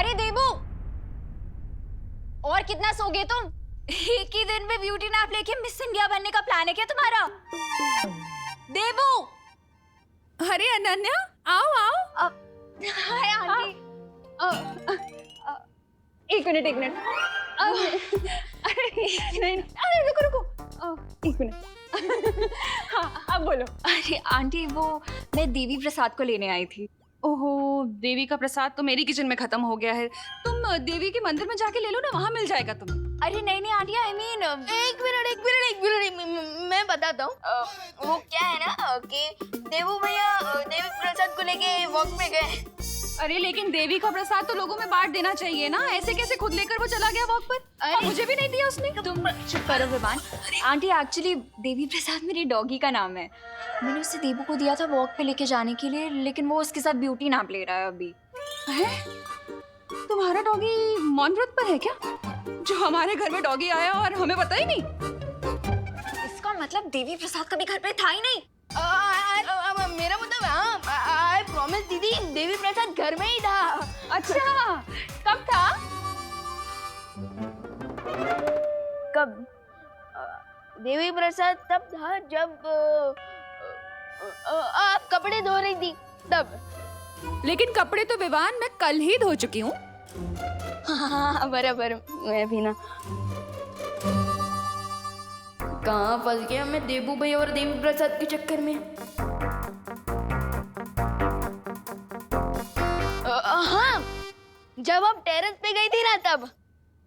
अरे देबू, और कितना सोगे तुम? एक ही दिन में ब्यूटी नैप लेके मिस इंडिया बनने का प्लान है क्या तुम्हारा? देबू। अरे अनन्या, आओ आओ। Hi aunty. एक मिनट। नहीं, अरे रुको रुको, एक मिनट। हाँ, अब बोलो। अरे आंटी, वो मैं देवी प्रसाद को लेने आई थी। ओहो, देवी का प्रसाद तो मेरी किचन में खत्म हो गया है। तुम देवी के मंदिर में जाके ले लो ना, वहाँ मिल जाएगा तुम्हें। अरे नहीं आंटी, आई मीन एक मिनट, मैं बताता हूँ। वो क्या है ना कि देवू भैया देवी प्रसाद को लेके वॉक पे गए। अरे लेकिन देवी का प्रसाद तो लोगों में बांट देना चाहिए ना, ऐसे कैसे खुद लेकर वो चला गया वॉक पर? और मुझे भी नहीं दिया उसने। तुम चुप करो विवान। आंटी, एक्चुअली देवी प्रसाद मेरी डॉगी का नाम है। मैंने उसे देवू को दिया था वॉक पे लेके जाने के लिए, लेकिन वो उसके साथ ब्यूटी नैप ले रहा है अभी। है? तुम्हारा डॉगी मौन व्रत पर है क्या? जो हमारे घर में डॉगी आया और हमें पता ही नहीं। इसका मतलब देवी प्रसाद कभी घर पे था ही नहीं। मेरा मतलब आई प्रॉमिस दीदी, देवी प्रसाद घर में ही था। अच्छा, कब था? कब? देवी प्रसाद तब था जब आप कपड़े धो रही थी तब। लेकिन कपड़े तो विवान मैं कल ही धो चुकी हूँ। हाँ बराबर, मैं भी ना। कहाँ फंस गया मैं देवू भैया और देवी प्रसाद के चक्कर में। हाँ, जब आप टेरेस पे गई थी ना तब।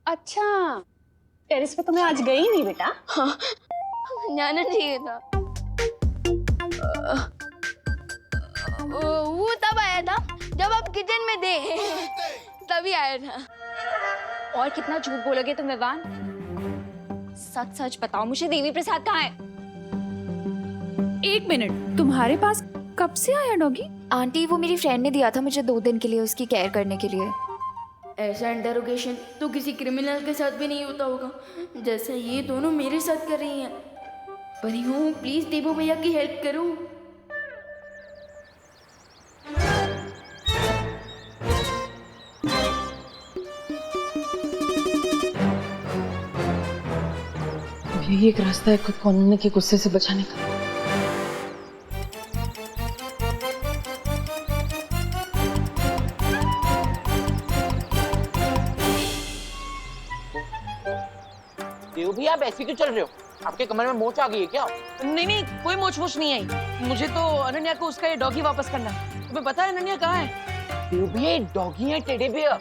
अच्छा, टेरेस पे तो मैं आज गई नहीं बेटा। हाँ, जाना चाहिए था। वो तब आया था जब आप किचन में थे, तभी आया था। और कितना झूठ बोलोगे तुम विवान? सच सच बताओ, मुझे देवी प्रसाद कहाँ है? एक मिनट, तुम्हारे पास कब से आया डॉगी? आंटी, वो मेरी फ्रेंड ने दिया था मुझे 2 दिन के लिए उसकी केयर करने के लिए। ऐसा इंटरोगेशन तो किसी क्रिमिनल के साथ भी नहीं होता होगा जैसा ये दोनों मेरे साथ कर रही हैं। परी हूँ, प्लीज देवू भैया की हेल्प करो। यही एक रास्ता है खुद को अनन्या के गुस्से से बचाने का। देव भैया, आप ऐसे क्यों चल रहे हो? आपके कमर में मोच आ गई है क्या? नहीं, कोई मोच नहीं आई। मुझे तो अनन्या को उसका ये डॉगी वापस करना है। तुम्हें पता है अनन्या कहाँ है? देव भैया, ये डॉगी है टेढ़े भैया।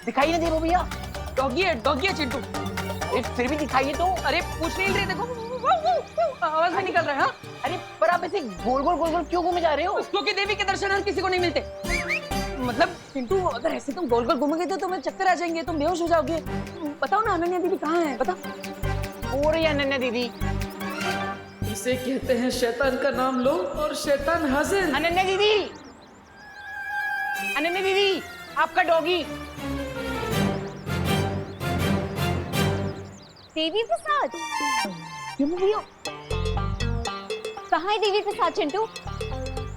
दिखाइए ना देव भैया। डॉगी है चिंटू। फिर भी दिखाइए तो। अरे पूछ नहीं रहे, देखो आवाज भी निकल रहा है। हाँ? अरे पर आप ऐसे गोल गोल क्यों घूमे जा रहे हो? क्योंकि देवी के दर्शन हर किसी को नहीं मिलते। मतलब चिंटू, अगर ऐसे तुम गोल गोल घूमोगे तो तुम्हें चक्कर आ जाएंगे, तुम बेहोश हो जाओगे। बताओ ना अनन्या दीदी कहाँ है, बताओ। हो रही है अनन्या दीदी। इसे कहते हैं शैतान का नाम लो और शैतान हाजिर। अनन्या दीदी, आपका डॉगी। देवी प्रसाद? भैया कहाँ है देवी प्रसाद? चिंटू,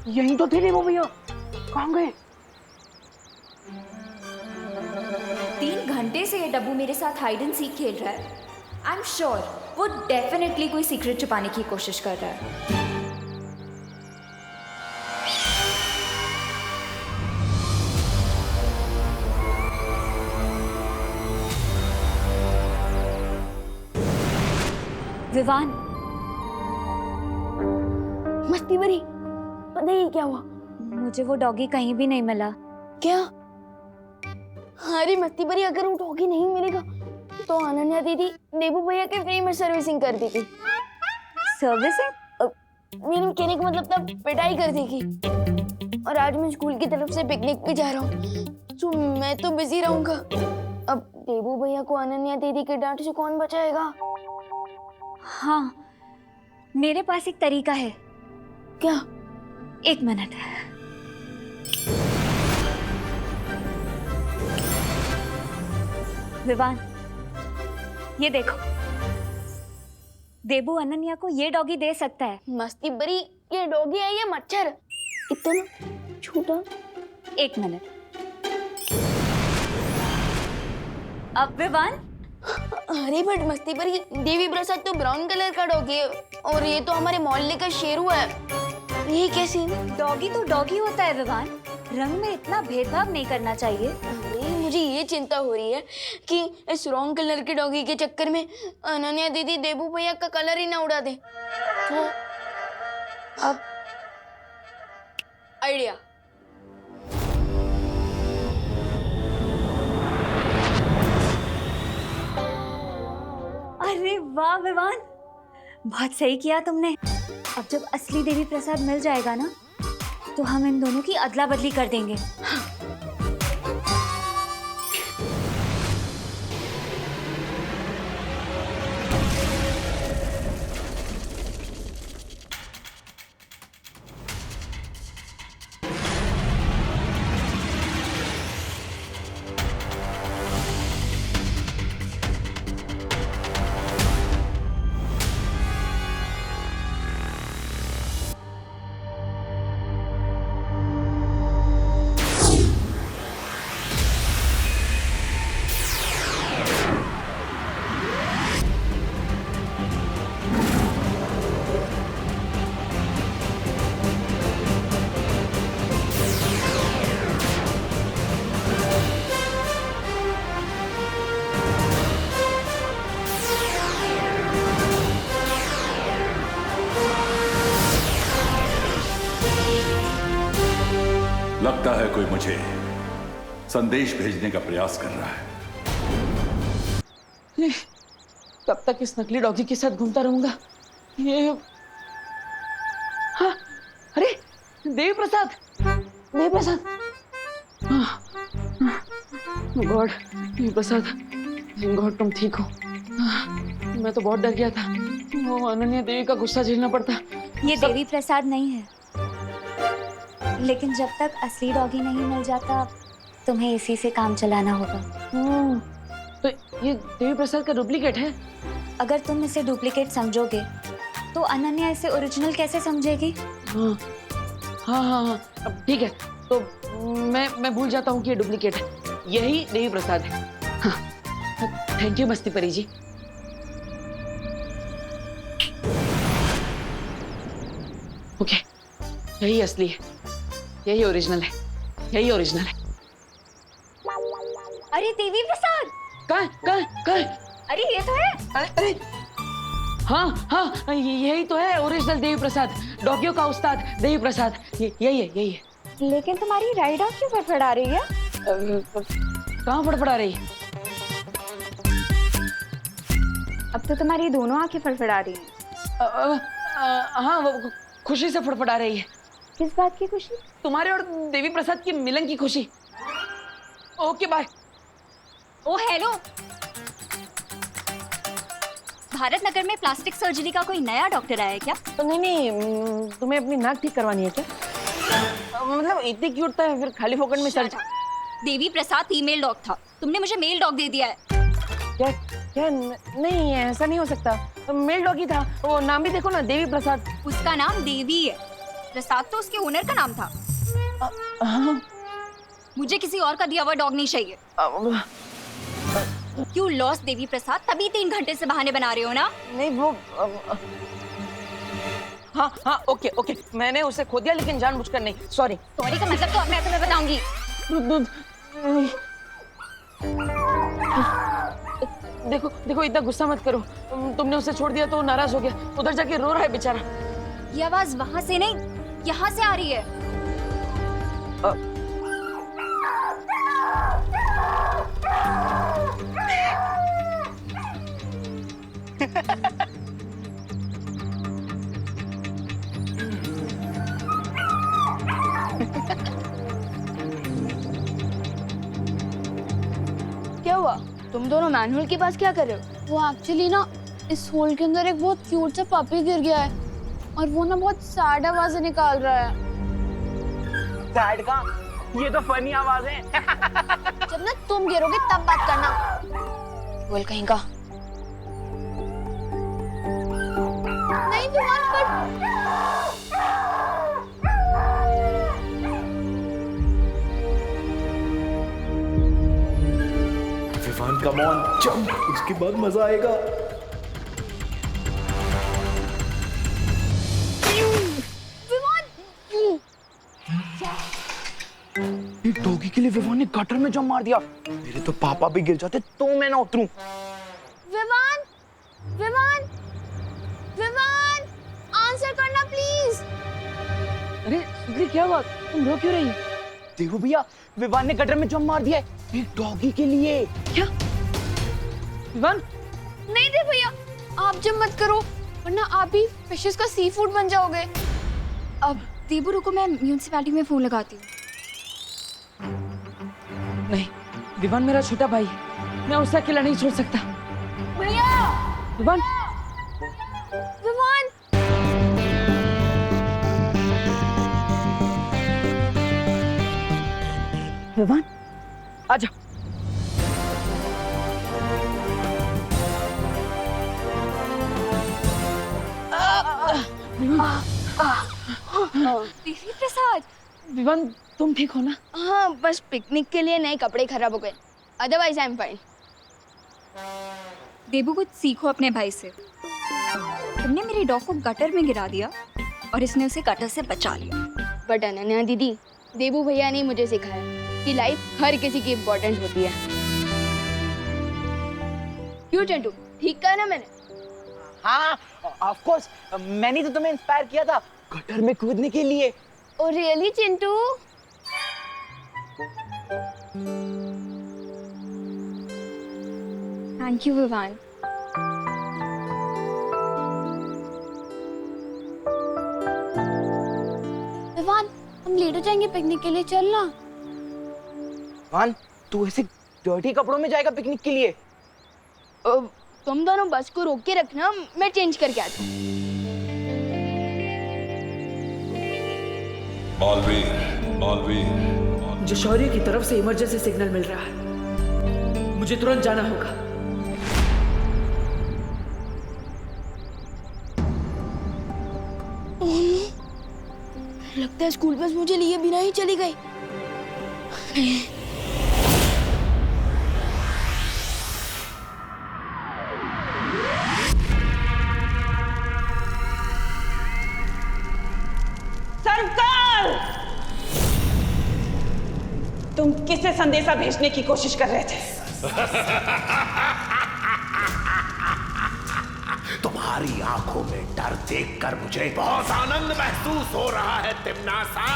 यहीं तो थे देव भैया, कहाँ गए? 3 घंटे से ये डब्बू मेरे साथ हाइड एंड सीक खेल रहा है। आई एम श्योर वो डेफिनेटली कोई सीक्रेट छुपाने की कोशिश कर रहा है। विवान, मस्ती भरी, पता ही क्या हुआ? मुझे वो डॉगी कहीं भी नहीं मिला। क्या? अरे मस्ती भरी, अगर वो डॉगी नहीं मिलेगा तो अनन्या दीदी देवू भैया के फ्री में सर्विसिंग कर देगी। सर्विसिंग? मेरे कहने का मतलब तब पिटाई कर देगी। और आज मैं स्कूल की तरफ से पिकनिक पे जा रहा हूँ, तो मैं तो बिजी रहूंगा। अब देवू भैया को अनन्या दीदी के डांट से कौन बचाएगा? हाँ, मेरे पास एक तरीका है। क्या? 1 मिनट। विवान, ये देखो, देबू अनन्या को ये डॉगी दे सकता है। मस्ती भरी, ये डॉगी है ये मच्छर? इतना छोटा। 1 मिनट। अब विवान अरे बट मस्ती पर ये देवी प्रसाद तो ब्राउन कलर का डॉगी है और ये तो हमारे मोहल्ले का शेरू है। ये कैसे? डॉगी तो डॉगी होता है विवान, रंग में इतना भेदभाव नहीं करना चाहिए। अरे मुझे ये चिंता हो रही है कि इस रॉन्ग कलर के डॉगी के चक्कर में अनन्या दीदी देबू भैया का कलर ही ना उड़ा दे। तो अब आइडिया। अरे वाह विवान, बहुत सही किया तुमने। अब जब असली देवी प्रसाद मिल जाएगा ना, तो हम इन दोनों की अदला बदली कर देंगे। लगता है कोई मुझे संदेश भेजने का प्रयास कर रहा है। कब तक इस नकली डॉगी के साथ घूमता रहूंगा? ये हाँ, अरे देवी प्रसाद, देवी प्रसाद, गॉड, देवी प्रसाद, गॉड तुम ठीक हो। मैं तो बहुत डर गया था, वो अनन्या देवी का गुस्सा झेलना पड़ता। ये देवी प्रसाद नहीं है, लेकिन जब तक असली डॉगी नहीं मिल जाता, तुम्हें इसी से काम चलाना होगा। तो ये देवी प्रसाद का डुप्लीकेट है? अगर तुम इसे डुप्लीकेट समझोगे, तो अनन्या इसे ओरिजिनल कैसे समझेगी? हाँ हाँ हाँ हाँ, अब ठीक है, तो मैं भूल जाता हूँ कि ये डुप्लीकेट है। यही देवी प्रसाद है। हाँ, थैंक यू मस्ती परी जी। ओके, यही असली है, यही ओरिजिनल है, यही ओरिजिनल है। अरे देवी प्रसाद, कहाँ? अरे ये तो है। अरे हाँ हाँ, यही तो है ओरिजिनल देवी प्रसाद, डॉगियों का उस्ताद देवी प्रसाद। यही है। लेकिन तुम्हारी राइट आंख क्यों फड़फड़ा रही है? कहाँ फड़फड़ा रही है? अब तो तुम्हारी दोनों आंखें फड़फड़ा रही हैं। हाँ, वो खुशी से फड़फड़ा रही है। किस बात की खुशी? तुम्हारे और देवी प्रसाद की मिलन की खुशी। Okay bye. Oh hello, Bharat Nagar में प्लास्टिक सर्जरी का कोई नया डॉक्टर आया है क्या? नहीं, तुम्हें अपनी नाक ठीक करवानी है क्या? मतलब इतनी क्यूट था, फिर खाली फोकट में surgery? Devi Prasad female dog था, तुमने मुझे मेल डॉग दे दिया है। क्या नहीं, ऐसा नहीं हो सकता। मेल डॉगी था, वो नाम भी देखो ना, देवी प्रसाद। उसका नाम देवी है, प्रसाद तो उसके ओनर का नाम था। मुझे किसी और का दिया हुआ डॉग नहीं चाहिए। यू लॉस्ट देवी प्रसाद, तभी 3 घंटे से बहाने बना रहे हो ना? नहीं वो हाँ, ओके, मैंने उसे खो दिया, लेकिन जानबूझकर नहीं। सॉरी का मतलब तो अब मैं तुम्हें बताऊंगी। देखो इतना गुस्सा मत करो। तुमने उसे छोड़ दिया तो वो नाराज हो गया, उधर जाके रो रहा है बेचारा। ये आवाज वहां से नहीं, यहाँ से आ रही है। क्या हुआ? तुम दोनों मैनुअल के पास क्या कर रहे हो? वो एक्चुअली ना इस होल के अंदर एक बहुत क्यूट सा पपी गिर गया है और वो ना बहुत सैड आवाजें निकाल रहा है। सैड का? ये तो फनी आवाज है। जब ना तुम गिरोगे तब बात करना। बोल कहीं का। नहीं विवान, पर विवान कम ऑन जंप, उसके बाद मजा आएगा। डॉगी के लिए विवान ने गटर में जंप मार दिया। मेरे तो पापा भी गिर जाते तो मैं ना उतरूं। विवान, विवान, विवान, आंसर करना प्लीज। अरे सुधरी, क्या हुआ? तुम रो क्यों रही हो? देखो भैया, विवान ने गटर में जंप मार दिया है एक डॉगी के लिए। क्या विवान? नहीं दे भैया, आप जब मत करो वरना आप भी फिशेस का सी फूड बन जाओगे। अब देबू रुको, मैं म्यूनिसिपैलिटी में फोन लगाती हूँ। नहीं, विवान मेरा छोटा भाई है, मैं उसे अकेला नहीं छोड़ सकता। भैया, विवान, विवान, विवान, आजा। देवी प्रसाद, विवान, तुम ठीक हो ना? हाँ, बस पिकनिक के लिए नए कपड़े खराब हो गए, अदरवाइज आई एम फाइन। देबू कुछ सीखो अपने भाई से। तुमने मेरे डॉग को गटर में गिरा दिया और इसने उसे गटर से बचा लिया। बट अनन्या दीदी, देबू भैया ने मुझे सिखाया कि लाइफ हर किसी की इम्पोर्टेंट होती है। क्यों चंटू, ठीक कहा ना मैंने? हाँ, ऑफ कोर्स, मैंने तो तुम्हें इंस्पायर किया था गटर में कूदने के लिए। Oh really Chintu? Thank you Vivaan. Vivaan, हम लेट हो जाएंगे पिकनिक के लिए, चलना। विवान, तू ऐसे डर्टी कपड़ों में जाएगा पिकनिक के लिए? तुम दोनों बस को रोक के रखना, मैं चेंज करके आता हूँ। बालवीर, बालवीर, जशौर्य की तरफ से इमरजेंसी सिग्नल मिल रहा है, मुझे तुरंत जाना होगा। लगता है स्कूल बस मुझे लिए बिना ही चली गई। सरकार! तुम किसे संदेशा भेजने की कोशिश कर रहे थे? तुम्हारी आंखों में डर देखकर मुझे बहुत आनंद महसूस हो रहा है तिम्नासा।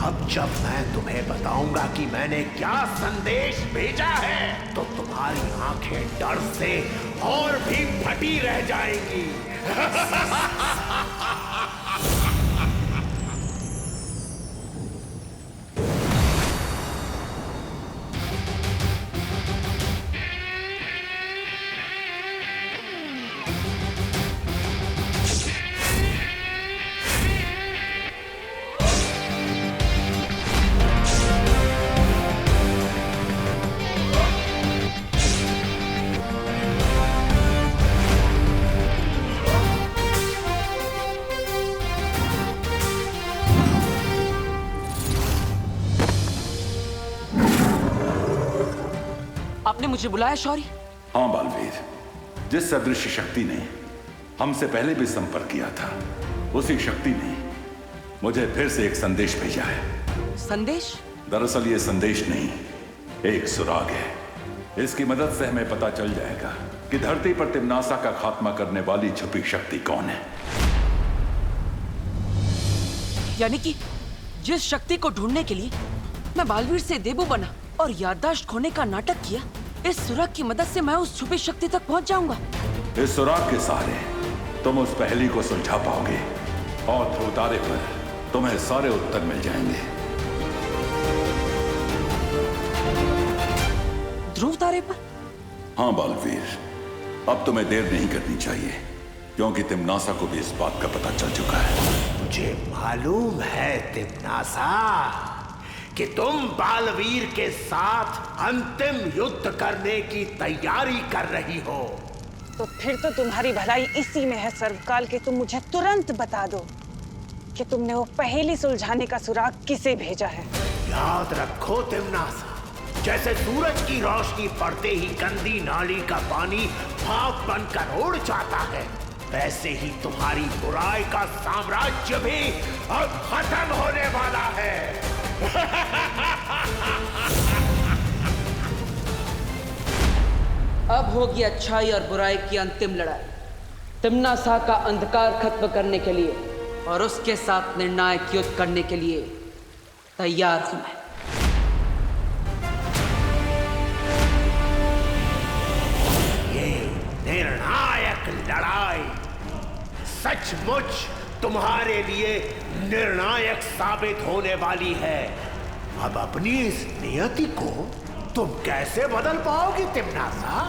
अब जब मैं तुम्हें बताऊंगा कि मैंने क्या संदेश भेजा है तो तुम्हारी आंखें डर से और भी फटी रह जाएंगी। आपने मुझे बुलाया शौर्य? हाँ बालवीर, जिस सदृश शक्ति ने हमसे पहले भी संपर्क किया था उसी शक्ति ने मुझे फिर से एक संदेश भेजा है। संदेश? दरअसल ये संदेश नहीं, एक सुराग है। इसकी मदद से हमें पता चल जाएगा कि धरती पर तिम्नासा का खात्मा करने वाली छुपी शक्ति कौन है। यानी कि जिस शक्ति को ढूंढने के लिए मैं बालवीर से देबू बना और याददाश्त खोने का नाटक किया, इस सुराग की मदद से मैं उस छुपी शक्ति तक पहुंच जाऊंगा। इस सुराग के सहारे तुम उस पहेली को सुलझा पाओगे और ध्रुव तारे पर तुम्हें सारे उत्तर मिल जाएंगे। ध्रुव तारे पर? हाँ बालवीर, अब तुम्हें देर नहीं करनी चाहिए क्योंकि तिम्नासा को भी इस बात का पता चल चुका है। मुझे मालूम है तिम्नासा कि तुम बालवीर के साथ अंतिम युद्ध करने की तैयारी कर रही हो। तो फिर तो तुम्हारी भलाई इसी में है सर्वकाल कि तुम मुझे तुरंत बता दो कि तुमने वो पहेली सुलझाने का सुराग किसे भेजा है। याद रखो तिम्नासा, जैसे सूरज की रोशनी पड़ते ही गंदी नाली का पानी भाप बनकर उड़ जाता है, वैसे ही तुम्हारी बुराई का साम्राज्य भी अब खत्म होने वाला है। अब होगी अच्छाई और बुराई की अंतिम लड़ाई। तिम्नासा का अंधकार खत्म करने के लिए और उसके साथ निर्णायक युद्ध करने के लिए तैयार हूं मैं। ये निर्णायक लड़ाई सचमुच तुम्हारे लिए निर्णायक साबित होने वाली है। अब अपनी इस नियति को तुम कैसे बदल पाओगी तिम्नासा?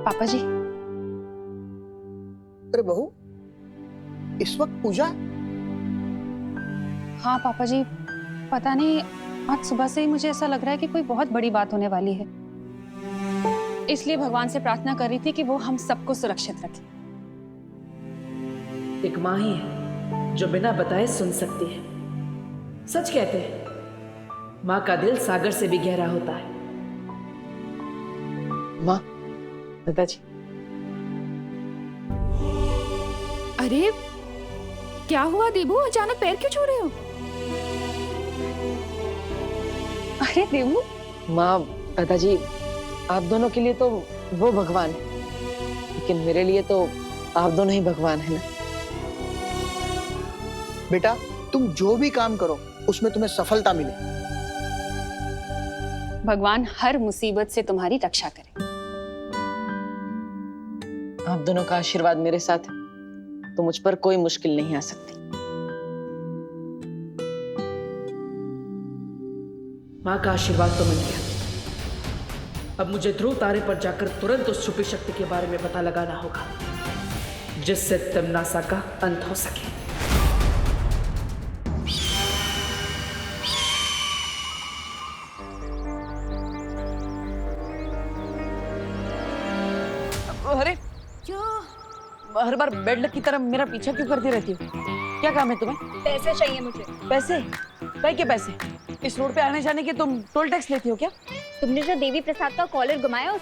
पापा जी, अरे बहू, इस वक्त पूजा? हाँ पापा जी, पता नहीं आज सुबह से ही मुझे ऐसा लग रहा है कि कोई बहुत बड़ी बात होने वाली है। इसलिए भगवान से प्रार्थना कर रही थी कि वो हम सबको सुरक्षित रखे। एक माँ ही है जो बिना बताए सुन सकती है। सच कहते हैं, माँ का दिल सागर से भी गहरा होता है। माँ, दादाजी। अरे क्या हुआ देबू, अचानक पैर क्यों छू रहे हो? अरे देबू, माँ, दादाजी, आप दोनों के लिए तो वो भगवान है, लेकिन मेरे लिए तो आप दोनों ही भगवान है ना। बेटा, तुम जो भी काम करो उसमें तुम्हें सफलता मिले। भगवान हर मुसीबत से तुम्हारी रक्षा करे। आप दोनों का आशीर्वाद मेरे साथ है तो मुझ पर कोई मुश्किल नहीं आ सकती। माँ का आशीर्वाद तो मिल गया। अब मुझे ध्रुव तारे पर जाकर तुरंत उस छुपी शक्ति के बारे में पता लगाना होगा, जिससे तिम्नासा का अंत हो सके। अरे हर बार बेड की तरह मेरा पीछा क्यों करती रहती हो? क्या काम है तुम्हें? पैसे चाहिए मुझे। पैसे? भाई के पैसे? इस रोड पे आने जाने के तुम टोल टैक्स लेती हो क्या? तुमने जो देवी प्रसाद का कॉलर घुमाया